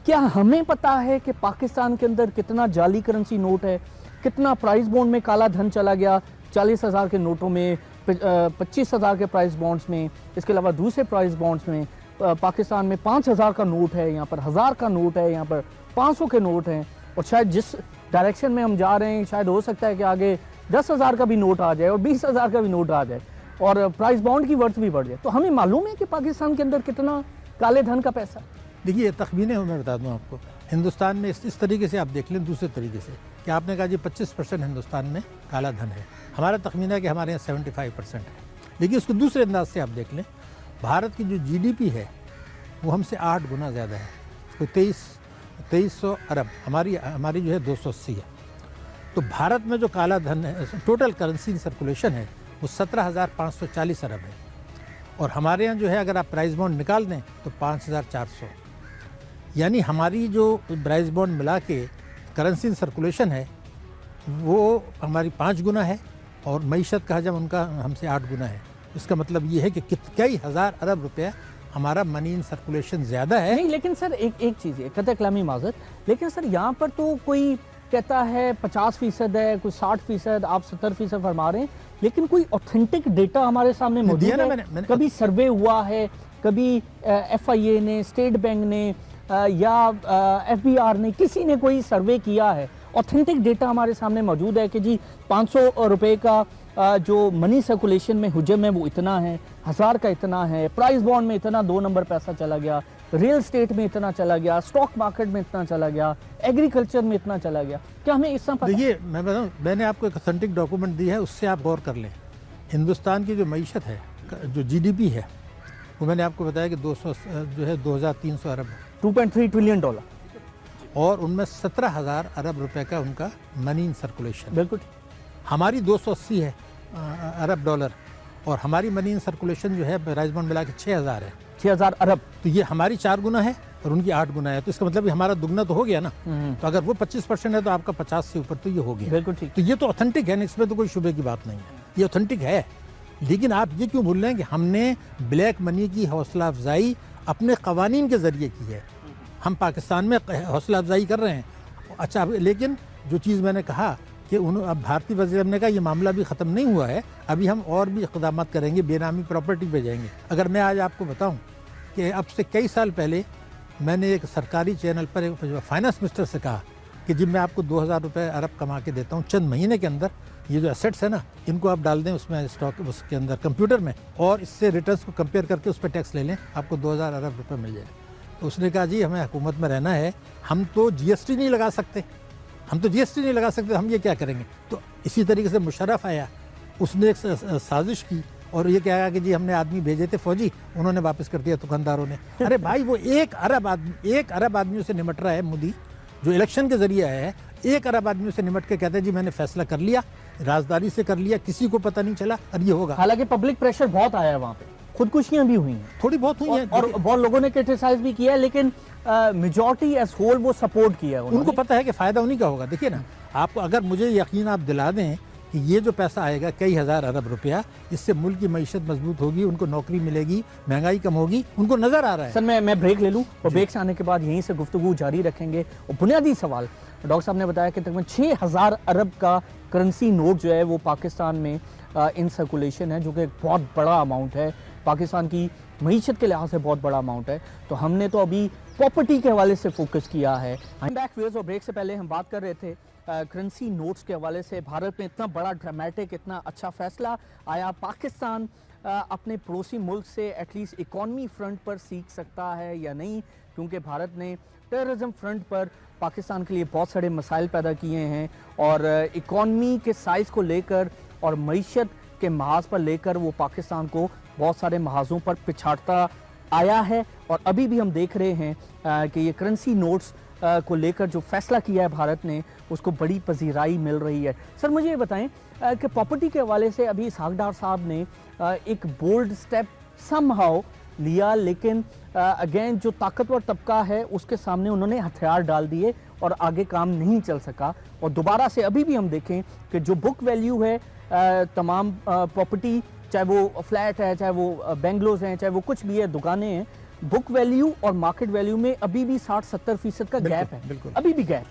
क्या हमें पता है कि पाकिस्तान के अंदर कितना जाली करेंसी नोट है, कितना प्राइस बॉन्ड में काला धन चला गया, 40,000 के नोटों में, 25,000 के प्राइस बॉन्ड्स में, इसके अलावा दूसरे प्राइस बॉन्ड्स में पाकिस्तान में 5,000 का नोट है, यहाँ पर 1000 का नोट है, यहाँ पर 500 के नोट हैं। और शायद जिस डायरेक्शन में हम जा रहे हैं शायद हो सकता है कि आगे 10,000 का भी नोट आ जाए और 20,000 का भी नोट आ जाए और प्राइस बॉन्ड की वर्थ भी बढ़ जाए। तो हमें मालूम है कि पाकिस्तान के अंदर कितना काले धन का पैसा। देखिए तखमीने मैं बता दूं आपको, हिंदुस्तान में इस तरीके से आप देख लें, दूसरे तरीके से कि आपने कहा जी 25% हिंदुस्तान में काला धन है, हमारा तखमीना है कि हमारे यहाँ 75% है। लेकिन उसको दूसरे अंदाज से आप देख लें, भारत की जो GDP है वो हमसे 8 गुना ज़्यादा है, कोई 2300 अरब, हमारी जो है 280 है। तो भारत में जो काला धन है, टोटल करेंसी सर्कुलेशन है वो 17,540 अरब है, और हमारे यहाँ जो है अगर आप प्राइस बॉन्ड निकाल दें तो 5,400, यानी हमारी जो प्राइस बॉन्ड मिला के करेंसी इन सर्कुलेशन है वो हमारी 5 गुना है और मईशत का हजम उनका हमसे 8 गुना है। इसका मतलब ये है कि कई हज़ार अरब रुपया हमारा मनी इन सर्कुलेशन ज़्यादा है। नहीं, लेकिन सर एक चीज़ है, कतई कलामी माजरत, लेकिन सर यहाँ पर तो कोई कहता है 50% है, कोई 60%, आप 70% फरमा रहे हैं, लेकिन कोई ऑथेंटिक डेटा हमारे सामने मौजूद है? मैंने कभी सर्वे हुआ है, कभी FIA ने, स्टेट बैंक ने या FBR ने, किसी ने कोई सर्वे किया है? ऑथेंटिक डेटा हमारे सामने मौजूद है कि जी 500 रुपये का जो मनी सर्कुलेशन में हुजम है वो इतना है, 1000 का इतना है, प्राइस बॉन्ड में इतना 2 नंबर पैसा चला गया, रियल स्टेट में इतना चला गया, स्टॉक मार्केट में इतना चला गया, एग्रीकल्चर में इतना चला गया। क्या हमें इस समय देखिए, मैं बताऊँ, मैंने आपको एक ऑथेंटिक डॉक्यूमेंट दी है, उससे आप गौर कर लें। हिंदुस्तान की जो मईशत है, जो GDP है, वो मैंने आपको बताया कि 2,300 अरब, 2.3 ट्रिलियन डॉलर, और उनमें 17,000 अरब रुपए का उनका मनी इन सर्कुलेशन। बिल्कुल। हमारी 280 है अरब डॉलर, और हमारी मनी इन सर्कुलेशन जो है प्राइस बॉन्ड मिला के 6,000 है, 6,000 अरब। तो ये हमारी 4 गुना है और उनकी 8 गुना है, तो इसका मतलब हमारा दुगना तो हो गया ना। तो अगर वो 25% है तो आपका 50 से ऊपर तो ये हो गया। बिल्कुल ठीक। तो ये तो ऑथेंटिक है ना, इसमें तो कोई शुबे की बात नहीं है, ये ऑथेंटिक है। लेकिन आप ये क्यों भूल रहे हैं कि हमने ब्लैक मनी की हौसला अफजाई अपने कवानीन के जरिए की है। हम पाकिस्तान में हौसला अफजाई कर रहे हैं। अच्छा, लेकिन जो चीज़ मैंने कहा कि अब भारतीय वज़ीर-ए-आज़म ने कहा ये मामला भी ख़त्म नहीं हुआ है, अभी हम और भी इक़दाम करेंगे, बेनामी प्रॉपर्टी पे जाएंगे। अगर मैं आज आपको बताऊं कि अब से कई साल पहले मैंने एक सरकारी चैनल पर एक फाइनेंस मिनिस्टर से कहा कि जी मैं आपको 2,000 रुपये अरब कमा के देता हूँ, चंद महीने के अंदर ये जो एसेट्स है ना इनको आप डाल दें उसमें स्टॉक उसके अंदर कंप्यूटर में, और इससे रिटर्न्स को कंपेयर करके उस पर टैक्स ले लें, आपको 2,000 अरब रुपये मिल जाए। तो उसने कहा जी हमें हुकूमत में रहना है, हम तो GST नहीं लगा सकते, हम ये क्या करेंगे। तो इसी तरीके से मुशर्रफ आया, उसने एक साजिश की और ये कहा कि जी हमने आदमी भेजे थे फौजी, उन्होंने वापस कर दिया दुकानदारों ने। अरे भाई, वो 1 अरब आदमियों से निमट रहा है मोदी, जो इलेक्शन के जरिए आया है। 1 अरब आदमियों से निमट के कहते हैं जी मैंने फैसला कर लिया, राजदारी से कर लिया, किसी को पता नहीं चला, अब ये होगा। हालांकि पब्लिक प्रेशर बहुत आया है, वहाँ पे खुदकुशियां भी हुई हैं, थोड़ी बहुत हुई हैं, और बहुत लोगों ने क्रिटिसाइज भी किया है, लेकिन मेजॉरिटी एज होल वो सपोर्ट किया है। उनको पता है कि फायदा उन्हीं का होगा। देखिए ना, आपको अगर मुझे यकीन आप दिला दें कि ये जो पैसा आएगा कई हज़ार अरब रुपया, इससे मुल्क की मईशत मजबूत होगी, उनको नौकरी मिलेगी, महंगाई कम होगी, उनको नजर आ रहा है। सर मैं ब्रेक ले लूँ और ब्रेक से आने के बाद यहीं से गुफ्तगू जारी रखेंगे। और बुनियादी सवाल, डॉक्टर साहब ने बताया कि तकरीबन 6,000 अरब का करेंसी नोट जो है वो पाकिस्तान में इन सर्कुलेशन है, जो कि एक बहुत बड़ा अमाउंट है, पाकिस्तान की मईशत के लिहाज से बहुत बड़ा अमाउंट है। तो हमने तो अभी प्रॉपर्टी के हवाले से फोकस किया है। बैक व्यूअर्स, और ब्रेक से पहले हम बात कर रहे थे करेंसी नोट्स के हवाले से। भारत में इतना बड़ा ड्रामेटिक, इतना अच्छा फैसला आया, पाकिस्तान अपने पड़ोसी मुल्क से एटलीस्ट इकॉनमी फ्रंट पर सीख सकता है या नहीं, क्योंकि भारत ने टेररिज्म फ्रंट पर पाकिस्तान के लिए बहुत सारे मसाइल पैदा किए हैं, और इकॉनमी के साइज़ को लेकर और मईशत के महाज पर लेकर वो पाकिस्तान को बहुत सारे महाजों पर पिछाड़ता आया है। और अभी भी हम देख रहे हैं कि ये करेंसी नोट्स को लेकर जो फैसला किया है भारत ने, उसको बड़ी पजीराई मिल रही है। सर मुझे ये बताएं कि प्रॉपर्टी के हवाले से अभी इसहाक डार साहब ने एक बोल्ड स्टेप समहाउ लिया, लेकिन अगेन जो ताकतवर तबका है उसके सामने उन्होंने हथियार डाल दिए और आगे काम नहीं चल सका। और दोबारा से अभी भी हम देखें कि जो बुक वैल्यू है तमाम प्रॉपर्टी, चाहे वो फ्लैट है, चाहे वो बेंगलोज हैं, चाहे वो कुछ भी है, दुकानें हैं, बुक वैल्यू और मार्केट वैल्यू में अभी भी 60-70% का गैप है, अभी भी गैप।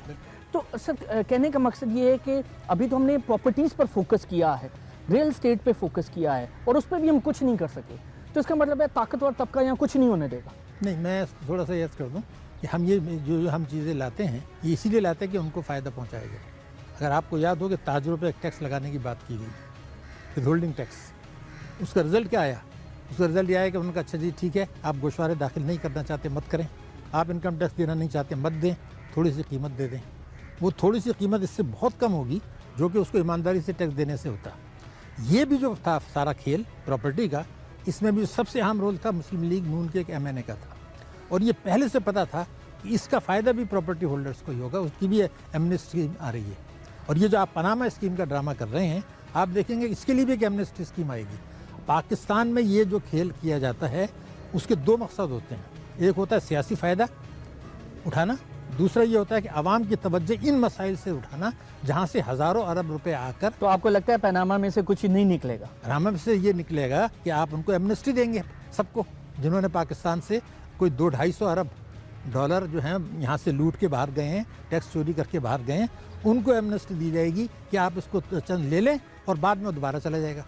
तो सर कहने का मकसद ये है कि अभी तो हमने प्रॉपर्टीज़ पर फोकस किया है, रियल एस्टेट पे फोकस किया है, और उस पर भी हम कुछ नहीं कर सके। तो इसका मतलब है ताकतवर तबका यहाँ कुछ नहीं होने देगा। नहीं, मैं थोड़ा सा यस कर दूँ कि हम ये जो हम चीज़ें लाते हैं ये इसीलिए लाते हैं कि उनको फ़ायदा पहुँचाया जाए। अगर आपको याद हो कि ताजरों पर एक टैक्स लगाने की बात की गई, विथहोल्डिंग टैक्स, उसका रिजल्ट क्या आया? उसका रिजल्ट यह आया कि उनका अच्छा जी ठीक है, आप गोशवारे दाखिल नहीं करना चाहते मत करें, आप इनकम टैक्स देना नहीं चाहते मत दें, थोड़ी सी कीमत दे दें। वो थोड़ी सी कीमत इससे बहुत कम होगी जो कि उसको ईमानदारी से टैक्स देने से होता। ये भी जो था सारा खेल प्रॉपर्टी का, इसमें भी सबसे अहम रोल था मुस्लिम लीग नून के एक MNA का था, और ये पहले से पता था कि इसका फ़ायदा भी प्रॉपर्टी होल्डर्स को ही होगा, उसकी भी एमनेस्टी स्कीम आ रही है। और ये जो आप पनामा स्कीम का ड्रामा कर रहे हैं, आप देखेंगे इसके लिए भी एक एमनेस्टी स्कीम आएगी। पाकिस्तान में ये जो खेल किया जाता है उसके दो मकसद होते हैं। एक होता है सियासी फ़ायदा उठाना, दूसरा ये होता है कि आवाम की तवज्जो इन मसाइल से उठाना जहाँ से हज़ारों अरब रुपए आकर। तो आपको लगता है पनामा में से कुछ नहीं निकलेगा? पनामा में से ये निकलेगा कि आप उनको एमनेस्टी देंगे, सबको जिन्होंने पाकिस्तान से कोई 200-250 अरब डॉलर जो हैं यहाँ से लूट के बाहर गए हैं, टैक्स चोरी करके बाहर गए हैं, उनको एमनेस्टी दी जाएगी कि आप इसको चंद ले लें और बाद में दोबारा चला जाएगा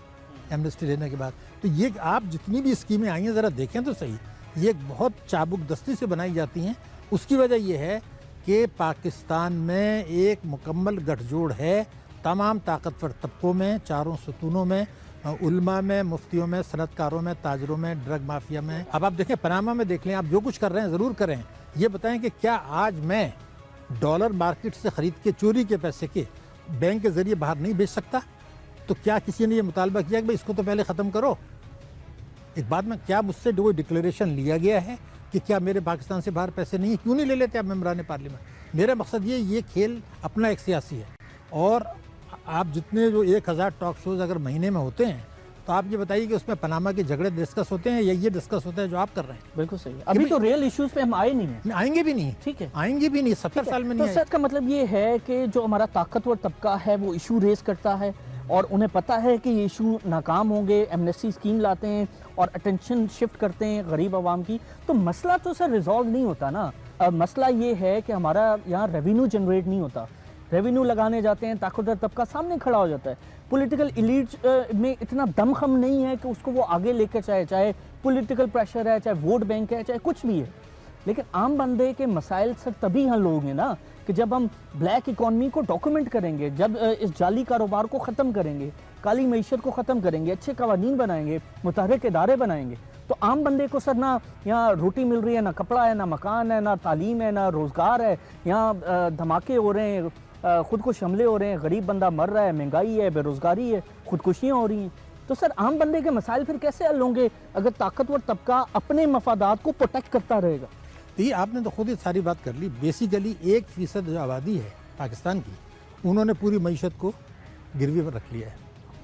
एमनेस्टी लेने के बाद। तो ये आप जितनी भी स्कीमें आई हैं ज़रा देखें तो सही, ये बहुत चाबुक दस्ती से बनाई जाती हैं। उसकी वजह यह है कि पाकिस्तान में एक मुकम्मल गठजोड़ है तमाम ताकतवर तबकों में, चारों सतूनों में, उल्मा में, मुफ्तियों में, सनतकारों में, ताजरों में, ड्रग माफिया में। अब आप देखें पनामा में देख लें, आप जो कुछ कर रहे हैं ज़रूर करें। ये बताएं कि क्या आज मैं डॉलर मार्केट से ख़रीद के चोरी के पैसे के बैंक के ज़रिए बाहर नहीं भेज सकता? तो क्या किसी ने ये मुतालबा किया कि भाई इसको तो पहले ख़त्म करो? एक बात में क्या मुझसे कोई डिक्लेरेशन लिया गया है कि क्या मेरे पाकिस्तान से बाहर पैसे नहीं है? क्यों नहीं ले लेते आप मेंबरान पार्लियामेंट? मेरा मकसद ये खेल अपना एक सियासी है। और आप जितने जो 1000 टॉक शोज़ अगर महीने में होते हैं तो आप ये बताइए कि उसमें पनामा के झगड़े डिस्कस होते हैं या ये डिस्कस होता है जो आप कर रहे हैं? बिल्कुल सही। अभी तो रियल इश्यूज पे हम आए नहीं हैं। आएंगे भी नहीं। ठीक है, आएंगे भी नहीं, 70 साल में नहीं तो सर का मतलब ये है कि जो हमारा ताकतवर तबका है वो इशू रेज करता है और उन्हें पता है कि ये इशू नाकाम होंगे, एमनेस्टी स्कीम लाते हैं और अटेंशन शिफ्ट करते हैं गरीब आवाम की, तो मसला तो सर रिजॉल्व नहीं होता ना। मसला ये है कि हमारा यहाँ रेवेन्यू जनरेट नहीं होता। रेवेन्यू लगाने जाते हैं, ताकतवर तबका सामने खड़ा हो जाता है। पॉलिटिकल एलीट में इतना दमखम नहीं है कि उसको वो आगे लेकर चाहे पॉलिटिकल प्रेशर है, चाहे वोट बैंक है, चाहे कुछ भी है। लेकिन आम बंदे के मसाइल सर तभी हल होंगे ना कि जब हम ब्लैक इकॉनमी को डॉक्यूमेंट करेंगे, जब इस जाली कारोबार को ख़त्म करेंगे, काली मईशत को ख़त्म करेंगे, अच्छे कवानीन बनाएंगे, मुतहर्रिक इदारे बनाएंगे, तो आम बंदे को सर ना यहाँ रोटी मिल रही है, ना कपड़ा है, ना मकान है, ना तालीम है, ना रोज़गार है। यहाँ धमाके हो रहे हैं, खुदकुश हमले हो रहे हैं, गरीब बंदा मर रहा है, महंगाई है, बेरोज़गारी है, खुदकुशियाँ हो रही हैं। तो सर आम बंदे के मसाइल फिर कैसे हल होंगे अगर ताकतवर तबका अपने मफादात को प्रोटेक्ट करता रहेगा? तो ये आपने तो खुद ही सारी बात कर ली। बेसिकली 1% जो आबादी है पाकिस्तान की, उन्होंने पूरी मईशत को गिरवी पर रख लिया है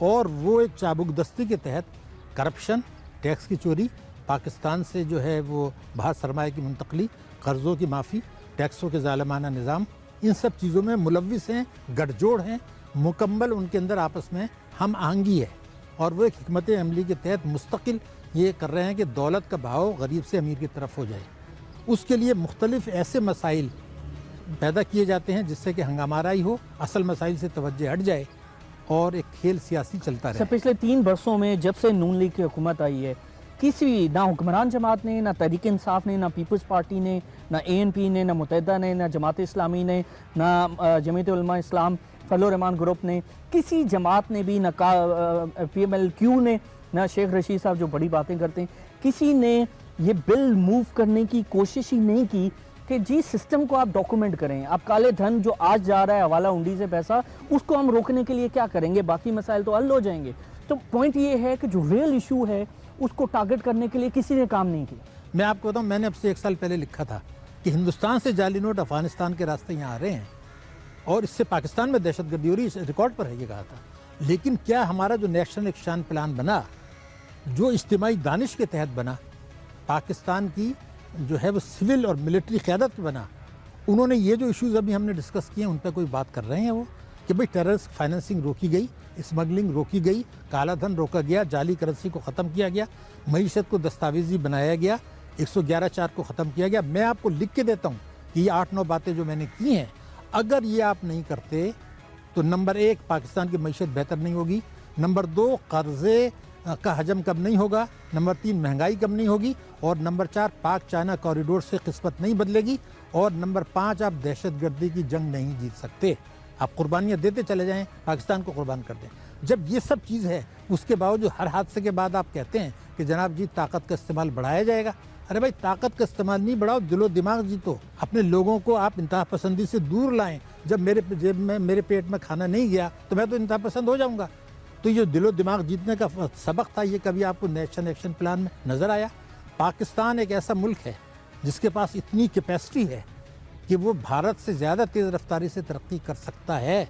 और वो एक चाबुक दस्ती के तहत करप्शन, टैक्स की चोरी, पाकिस्तान से जो है वो बाहर सरमाए की मुंतकली, कर्ज़ों की माफ़ी, टैक्सों के ज़ालिमाना निज़ाम, इन सब चीज़ों में मुलव्विस हैं, गठजोड़ हैं, मुकम्मल उनके अंदर आपस में हम आहंगी है और वो एक हिकमत अमली के तहत मुस्तकिल ये कर रहे हैं कि दौलत का भाव गरीब से अमीर की तरफ हो जाए। उसके लिए मुख्तलिफ ऐसे मसाइल पैदा किए जाते हैं जिससे कि हंगामाराई हो, असल मसाइल से तवज्जो हट जाए और एक खेल सियासी चलता रहे। पिछले 3 बरसों में जब से नून लीग की हुकूमत आई है, किसी ना हुक्मरान जमात ने, ना तहरीक इंसाफ ने, ना पीपल्स पार्टी ने, ना ANP ने, ना मुत्तहिदा ने, ना जमात इस्लामी ने, ना जमीयत उलमा इस्लाम फजल रहमान ग्रुप ने, किसी जमात ने भी, ना PMLQ ने, ना शेख रशीद साहब जो बड़ी बातें करते हैं, किसी ने ये बिल मूव करने की कोशिश ही नहीं की कि जी सिस्टम को आप डॉक्यूमेंट करें। आप काले धन जो आज जा रहा है हवाला हुंडी से पैसा, उसको हम रोकने के लिए क्या करेंगे? बाकी मसाइल तो हल हो जाएंगे। तो पॉइंट ये है कि जो रियल इशू है उसको टारगेट करने के लिए किसी ने काम नहीं किया। मैं आपको बताऊं, मैंने अब से 1 साल पहले लिखा था कि हिंदुस्तान से जाली नोट अफगानिस्तान के रास्ते यहाँ आ रहे हैं और इससे पाकिस्तान में दहशतगर्दी हो रही है, रिकॉर्ड पर है ये कहा था। लेकिन क्या हमारा जो नेशनल एक्शन प्लान बना, जो इज्तिमाई दानिश के तहत बना, पाकिस्तान की जो है वो सिविल और मिलिट्री क़यादत बना, उन्होंने ये जो इश्यूज़ अभी हमने डिस्कस किए उन पर कोई बात कर रहे हैं वो कि भाई टेररिस्ट फाइनेंसिंग रोकी गई, स्मगलिंग रोकी गई, काला धन रोका गया, जाली करेंसी को ख़त्म किया गया, मईशत को दस्तावेजी बनाया गया, 111(4) को ख़त्म किया गया। मैं आपको लिख के देता हूँ कि ये 8-9 बातें जो मैंने की हैं, अगर ये आप नहीं करते तो नंबर 1 पाकिस्तान की मईशत बेहतर नहीं होगी, नंबर 2 कर्ज़े का हजम कम नहीं होगा, नंबर 3 महंगाई कम नहीं होगी और नंबर 4 पाक चाइना कॉरिडोर से किस्मत नहीं बदलेगी और नंबर 5 आप दहशतगर्दी की जंग नहीं जीत सकते। आप कुर्बानियाँ देते चले जाएं, पाकिस्तान को कुर्बान कर दें। जब ये सब चीज़ है, उसके बावजूद हर हादसे के बाद आप कहते हैं कि जनाब जी ताकत का इस्तेमाल बढ़ाया जाएगा। अरे भाई ताकत का इस्तेमाल नहीं बढ़ाओ, दिलो दिमाग जीतो, अपने लोगों को आप इंतहा पसंदी से दूर लाएं। जब मेरे जेब में, मेरे पेट में खाना नहीं गया तो मैं तो इंतहा पसंद हो जाऊँगा। तो ये दिलो दिमाग जीतने का सबक था, ये कभी आपको नेशनल एक्शन प्लान में नज़र आया? पाकिस्तान एक ऐसा मुल्क है जिसके पास इतनी कैपेसिटी है कि वो भारत से ज़्यादा तेज़ रफ्तारी से तरक्की कर सकता है,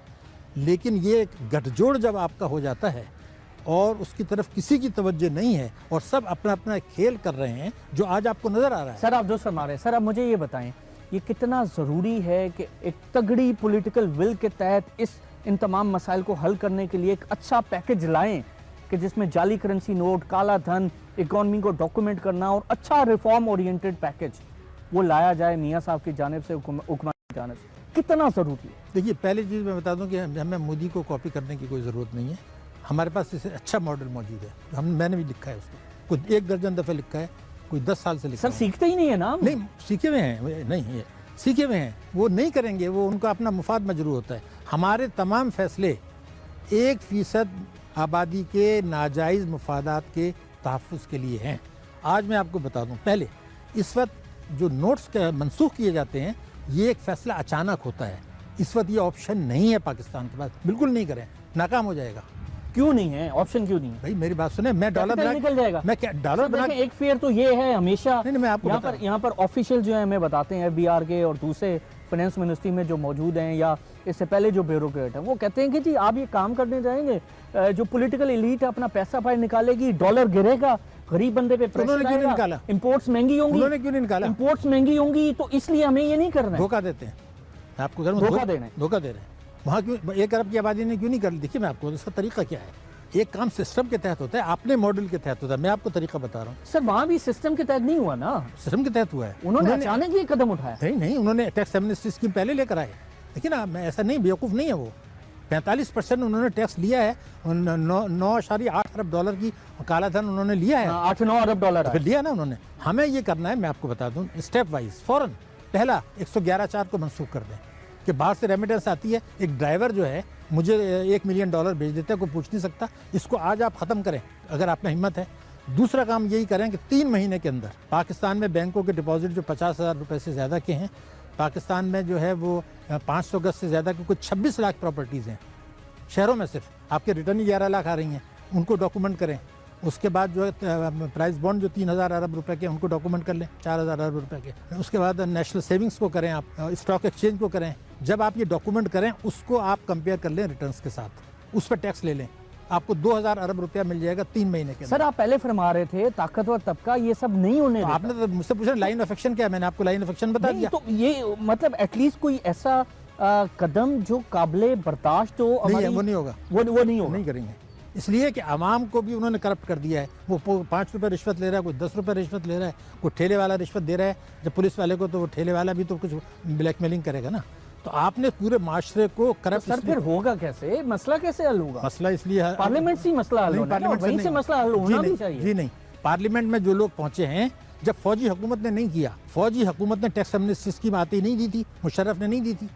लेकिन ये गठजोड़ जब आपका हो जाता है और उसकी तरफ किसी की तवज्जो नहीं है और सब अपना अपना खेल कर रहे हैं जो आज आपको नजर आ रहा है। सर आप जो फरमा रहे हैं, सर अब मुझे ये बताएं ये कितना ज़रूरी है कि एक तगड़ी पॉलिटिकल विल के तहत इन तमाम मसाइल को हल करने के लिए एक अच्छा पैकेज लाएं कि जिसमें जाली करेंसी नोट, काला धन, इकॉनमी को डॉक्यूमेंट करना और अच्छा रिफॉर्म ओरिएंटेड पैकेज वो लाया जाए मियाँ साहब की जानिब से, हुकूमत की जानिब से, कितना ज़रूरी है? देखिए, पहली चीज़ मैं बता दूं कि हमें मोदी को कॉपी करने की कोई ज़रूरत नहीं है। हमारे पास इससे अच्छा मॉडल मौजूद है। मैंने भी लिखा है उसको, कोई 1 दर्जन दफ़े लिखा है, कोई 10 साल से लिखा सर है। सीखते ही नहीं है ना? नहीं, सीखे हुए हैं, नहीं है सीखे हुए हैं, वो नहीं करेंगे, वो उनका अपना मुफाद मजरू होता है। हमारे तमाम फैसले 1% आबादी के नाजायज़ मुफादात के तहफ़्फ़ुज़ के लिए हैं। आज मैं आपको बता दूं, पहले इस वक्त जो नोट्स मनसूख किए जाते हैं ये एक फ़ैसला अचानक होता है। इस वक्त ये ऑप्शन नहीं है पाकिस्तान के पास, बिल्कुल नहीं करें, नाकाम हो जाएगा। क्यों नहीं है ऑप्शन? क्यों नहीं है भाई? मेरी बात सुने, मैं डॉलर निकल जाएगा। मैं क्या डॉलर बना एक फेयर तो ये है हमेशा। नहीं, मैं आपको यहाँ पर ऑफिशियल जो है हमें बताते हैं FBR के और दूसरे फाइनेंस मिनिस्ट्री में जो मौजूद हैं या इससे पहले जो ब्यूरोक्रेट है वो कहते हैं कि जी आप ये काम करने जाएंगे, जो पॉलिटिकल एलीट अपना पैसा बाहर निकालेगी, डॉलर गिरेगा, गरीब बंदे पे प्रेशर आएगा, इंपोर्ट्स महंगी होंगी। उन्होंने क्यों नहीं निकाला? इंपोर्ट्स महंगी होंगी तो इसलिए हमें ये नहीं करना है। धोखा देते हैं, आपको धोखा दे रहे हैं। वहाँ क्यों 1 अरब की आबादी ने क्यों नहीं कर ली? देखिए मैं आपको इसका तरीका क्या है। एक काम सिस्टम के तहत होता है, अपने मॉडल के तहत होता है। मैं आपको तरीका बता रहा हूँ। सर वहाँ भी सिस्टम के तहत नहीं हुआ ना? सिस्टम के तहत हुआ है। उन्होंने अचानक ये कदम उठाया? नहीं, उन्होंने टैक्स एमनेस्टी स्कीम पहले लेकर आए। देखिए ना, मैं ऐसा नहीं, बेवकूफ़ नहीं है वो। 45% उन्होंने टैक्स लिया है, 9.8 अरब डॉलर की काला धन उन्होंने लिया है। 8-9 अरब डॉलर फिर लिया ना उन्होंने। हमें ये करना है, मैं आपको बता दूं, स्टेप वाइज। फौरन पहला 111(4) को मनसूख कर दें कि बाहर से रेमिटेंस आती है, एक ड्राइवर जो है मुझे $1 मिलियन भेज देता है, कोई पूछ नहीं सकता। इसको आज आप ख़त्म करें अगर आप में हिम्मत है। दूसरा काम यही करें कि 3 महीने के अंदर पाकिस्तान में बैंकों के डिपॉजिट जो 50,000 रुपये से ज़्यादा के हैं, पाकिस्तान में जो है वो 500 गज से ज़्यादा की कुछ 26 लाख प्रॉपर्टीज़ हैं शहरों में। सिर्फ आपके रिटर्न ही 11 लाख आ रही हैं, उनको डॉक्यूमेंट करें। उसके बाद जो है प्राइस बॉन्ड जो 3,000 अरब रुपए के, उनको डॉक्यूमेंट कर लें, 4,000 अरब रुपए के। उसके बाद नेशनल सेविंग्स को करें, आप स्टॉक एक्सचेंज को करें। जब आप ये डॉक्यूमेंट करें उसको आप कंपेयर कर लें रिटर्न्स के साथ, उस पर टैक्स ले लें, आपको 2,000 अरब रुपया मिल जाएगा 3 महीने के। सर आप पहले फरमा रहे थे ताकतवर तबका ये सब नहीं होने देता। आपने तो मुझसे पूछा लाइन ऑफ एक्शन क्या है, मैंने आपको लाइन ऑफ एक्शन बता दिया। तो ये मतलब एटलीस्ट कोई ऐसा कदम जो काबिले बर्दाश्त हो। वो नहीं होगा, वो नहीं होगा, नहीं करेंगे। इसलिए कि आवाम को भी उन्होंने करप्ट कर दिया है। वो 5 रुपये रिश्वत ले रहा है, कोई 10 रुपये रिश्वत ले रहा है, कोई ठेले वाला रिश्वत दे रहा है जब पुलिस वाले को, तो वो ठेले वाला भी तो कुछ ब्लैकमेलिंग करेगा ना। तो आपने पूरे माशरे को करप्ट। सर फिर होगा कैसे? मसला कैसे हल होगा? मसला इसलिए पार्लियामेंट से मसला हल होना, वहीं से मसला हल होना भी चाहिए। जी नहीं, पार्लियामेंट में जो लोग पहुंचे हैं, जब फौजी हुकूमत ने नहीं किया, फौजी हुकूमत ने टैक्स एमनेस्टी स्कीम आती नहीं दी थी, मुशर्रफ ने नहीं दी थी।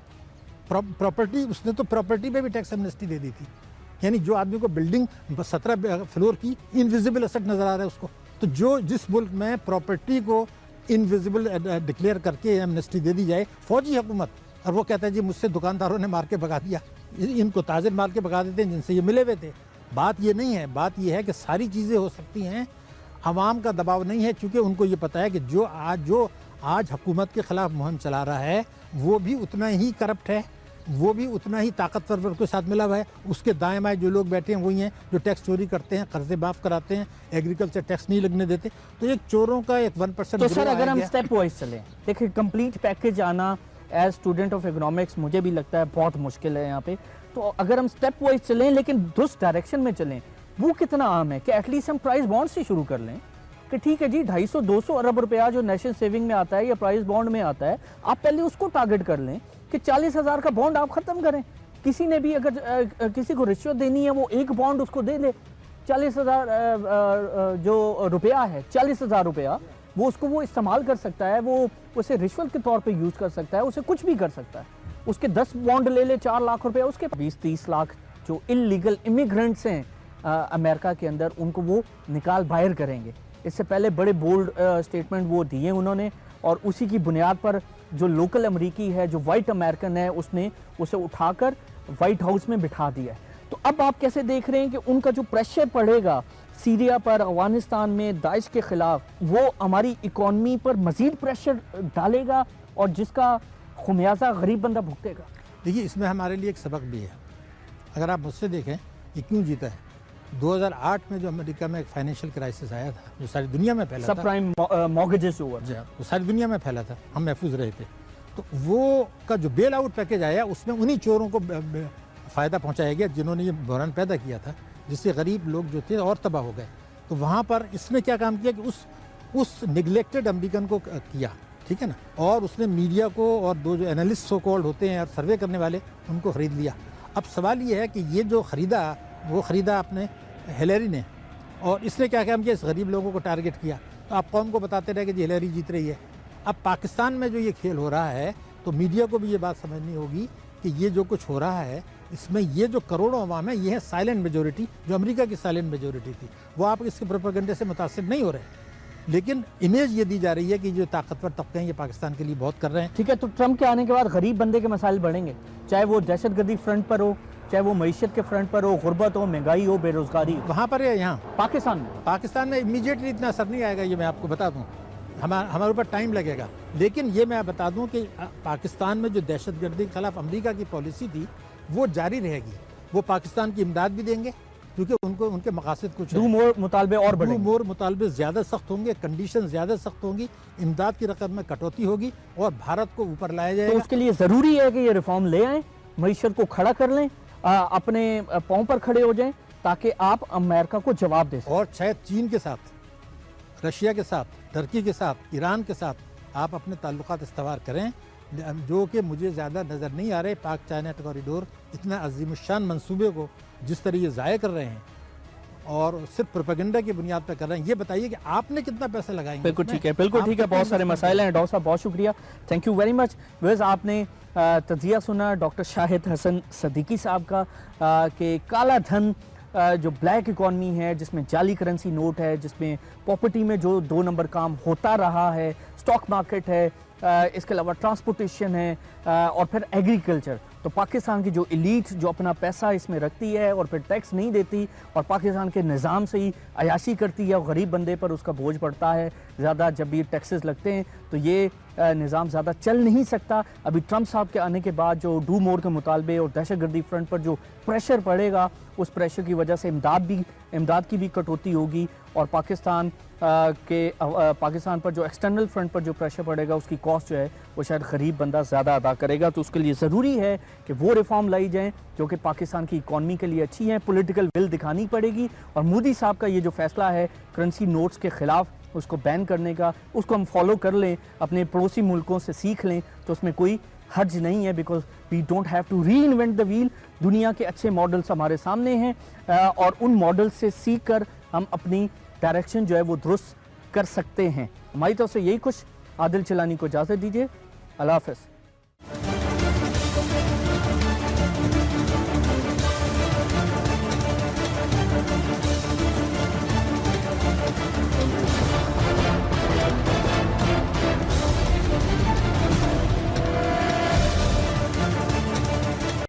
प्रॉपर्टी, उसने तो प्रॉपर्टी पे भी टैक्स एमनेस्टी दे दी थी। यानी जो आदमी को बिल्डिंग 17 फ्लोर की इनविजिबल एसेट नजर आ रहा है उसको, तो जो जिस मुल्क में प्रॉपर्टी को इनविजिबल डिक्लेयर करके एमनेस्टी दे दी जाए, फौजी हुकूमत, और वो कहता है जी मुझसे दुकानदारों ने मार के भगा दिया, इनको ताजिर मार के भगा देते हैं जिनसे ये मिले हुए थे। बात ये नहीं है, बात ये है कि सारी चीज़ें हो सकती हैं, आवाम का दबाव नहीं है, क्योंकि उनको ये पता है कि जो आज हुकूमत के ख़िलाफ़ मुहिम चला रहा है वो भी उतना ही करप्ट है, वो भी उतना ही ताकतवर के साथ मिला हुआ है। उसके दाएं बाएं जो लोग बैठे हैं वही हैं जो टैक्स चोरी करते हैं, कर्जे माफ़ कराते हैं, एग्रीकल्चर टैक्स नहीं लगने देते। तो एक चोरों का एक 1%। तो सर अगर हम स्टेप वाइज चलें, देखिए कंप्लीट पैकेज आना एज स्टूडेंट ऑफ इकोनॉमिक्स मुझे भी लगता है बहुत मुश्किल है यहाँ पे। तो अगर हम स्टेप वाइज चलें लेकिन जिस डायरेक्शन में चलें वो कितना आम है कि एटलीस्ट हम प्राइस बॉन्ड से शुरू कर लें कि ठीक है जी 250-200 अरब रुपया जो नेशनल सेविंग में आता है या प्राइस बॉन्ड में आता है, आप पहले उसको टारगेट कर लें कि 40,000 का बॉन्ड आप ख़त्म करें। किसी ने भी अगर किसी को रिश्वत देनी है वो एक बॉन्ड उसको दे दे, 40,000 जो रुपया है, 40,000 रुपया वो उसको वो इस्तेमाल कर सकता है, वो उसे रिश्वत के तौर पे यूज़ कर सकता है, उसे कुछ भी कर सकता है। उसके 10 बॉन्ड ले ले 4 लाख रुपया, उसके 20-30 लाख जो इलीगल इमिग्रेंट्स हैं अमेरिका के अंदर, उनको वो निकाल बाहर करेंगे। इससे पहले बड़े बोल्ड स्टेटमेंट वो दिए उन्होंने, और उसी की बुनियाद पर जो लोकल अमरीकी है, जो वाइट अमेरिकन है, उसने उसे उठाकर वाइट हाउस में बिठा दिया है। तो अब आप कैसे देख रहे हैं कि उनका जो प्रेशर पड़ेगा सीरिया पर, अफगानिस्तान में दाइश के खिलाफ, वो हमारी इकॉनमी पर मजीद प्रेशर डालेगा और जिसका खुमियाजा गरीब बंदा भुगतेगा। देखिए इसमें हमारे लिए एक सबक भी है। अगर आप मुझसे देखें ये क्यों जीता है, 2008 में जो अमेरिका में एक फाइनेंशियल क्राइसिस आया था, जो सारी दुनिया में फैला था, सब प्राइम मॉर्गेजेस हुआ, वो सारी दुनिया में फैला था, हम महफूज रहे थे। तो वो का जो बेल आउट पैकेज आया, उसमें उन्हीं चोरों को फ़ायदा पहुंचाया गया जिन्होंने ये बहरान पैदा किया था, जिससे गरीब लोग जो थे और तबाह हो गए। तो वहाँ पर इसने क्या काम किया कि उस निगलेक्टेड अमेरिकन को किया, ठीक है ना, और उसने मीडिया को और दो जो एनालिस्ट सो कॉल्ड होते हैं और सर्वे करने वाले, उनको ख़रीद लिया। अब सवाल ये है कि ये जो ख़रीदा, वो ख़रीदा अपने हिलेरी ने, और इसने क्या काम किया, इस गरीब लोगों को टारगेट किया। तो आप कौम को बताते रहे कि जी हिलेरी जीत रही है। अब पाकिस्तान में जो ये खेल हो रहा है, तो मीडिया को भी ये बात समझनी होगी कि ये जो कुछ हो रहा है, इसमें ये जो करोड़ों अवाम है, ये है साइलेंट मेजोरिटी, जो अमेरिका की साइलेंट मेजोरिटी थी। वो आप इसके प्रोपेगेंडे से मुतासिर नहीं हो रहे, लेकिन इमेज ये दी जा रही है कि जो ताकतवर तबके हैं ये पाकिस्तान के लिए बहुत कर रहे हैं। ठीक है, तो ट्रम्प के आने के बाद गरीब बंदे के मसाइल बढ़ेंगे, चाहे वो दहशतगर्दी फ्रंट पर हो, चाहे वो मईशत के फ्रंट पर हो, गुर्बत हो, महंगाई हो, बेरोजगारी हो। वहाँ पर या यहाँ पाकिस्तान में इमीडिएटली इतना असर नहीं आएगा, ये मैं आपको बता दूँ, हमारे ऊपर टाइम लगेगा। लेकिन ये मैं बता दूं कि पाकिस्तान में जो दहशतगर्दी के खिलाफ अमेरिका की पॉलिसी थी, वो जारी रहेगी। वो पाकिस्तान की इमदाद भी देंगे, क्योंकि उनके मकासद कुछ मोर मुतालबे ज़्यादा सख्त होंगे, कंडीशन ज़्यादा सख्त होंगी, इमदाद की रकम में कटौती होगी और भारत को ऊपर लाया जाएगा। तो उसके लिए ज़रूरी है कि ये रिफॉर्म ले आएँ, मईशत को खड़ा कर लें, अपने पाँव पर खड़े हो जाएं, ताकि आप अमेरिका को जवाब दे सकें। और शायद चीन के साथ, रशिया के साथ, टर्की के साथ, ईरान के साथ आप अपने ताल्लुकात इस्तवार करें, जो कि मुझे ज़्यादा नज़र नहीं आ रहे। पाक चाइना कॉरिडोर इतना अजीमुशान मंसूबे को जिस तरह ये ज़ाया कर रहे हैं और सिर्फ प्रोपेगेंडा की बुनियाद पर कर रहे हैं, ये बताइए कि आपने कितना पैसा लगाएंगे। बिल्कुल ठीक है, बिल्कुल ठीक है। बहुत सारे मसाइल हैं। डॉक्टर साहब बहुत शुक्रिया, थैंक यू वेरी मच। वैसे आपने तजिया सुना डॉक्टर शाहिद हसन सदीकी साहब का कि काला धन, जो ब्लैक इकॉनमी है, जिसमें जाली करेंसी नोट है, जिसमें प्रॉपर्टी में जो 2 नंबर काम होता रहा है, स्टॉक मार्केट है, इसके अलावा ट्रांसपोर्टेशन है, और फिर एग्रीकल्चर। तो पाकिस्तान की जो एलीट जो अपना पैसा इसमें रखती है और फिर टैक्स नहीं देती और पाकिस्तान के निज़ाम से ही अयाशी करती है और गरीब बंदे पर उसका बोझ पड़ता है ज़्यादा जब ये टैक्सेस लगते हैं, तो ये निज़ाम ज़्यादा चल नहीं सकता। अभी ट्रम्प साहब के आने के बाद जो डू मोर के मुतालबे और दहशतगर्दी फ्रंट पर जो प्रेशर पड़ेगा, उस प्रेशर की वजह से इमदाद की भी कटौती होगी और पाकिस्तान पर जो एक्सटर्नल फ्रंट पर जो प्रेशर पड़ेगा, उसकी कॉस्ट जो है वो शायद गरीब बंदा ज़्यादा अदा करेगा। तो उसके लिए ज़रूरी है कि वो रिफॉर्म लाई जाएँ जो कि पाकिस्तान की इकॉनमी के लिए अच्छी हैं। पॉलिटिकल विल दिखानी पड़ेगी और मोदी साहब का ये जो फैसला है करेंसी नोट्स के ख़िलाफ़ उसको बैन करने का, उसको हम फॉलो कर लें, अपने पड़ोसी मुल्कों से सीख लें, तो उसमें कोई हर्ज नहीं है। Because we don't have to reinvent the wheel. दुनिया के अच्छे मॉडल्स हमारे सामने हैं और उन मॉडल से सीख कर हम अपनी डायरेक्शन जो है वो दुरुस्त कर सकते हैं। हमारी तरफ से यही कुछ। आदिल चिलानी को इजाज़त दीजिए। अल्लाह हाफ़िज़।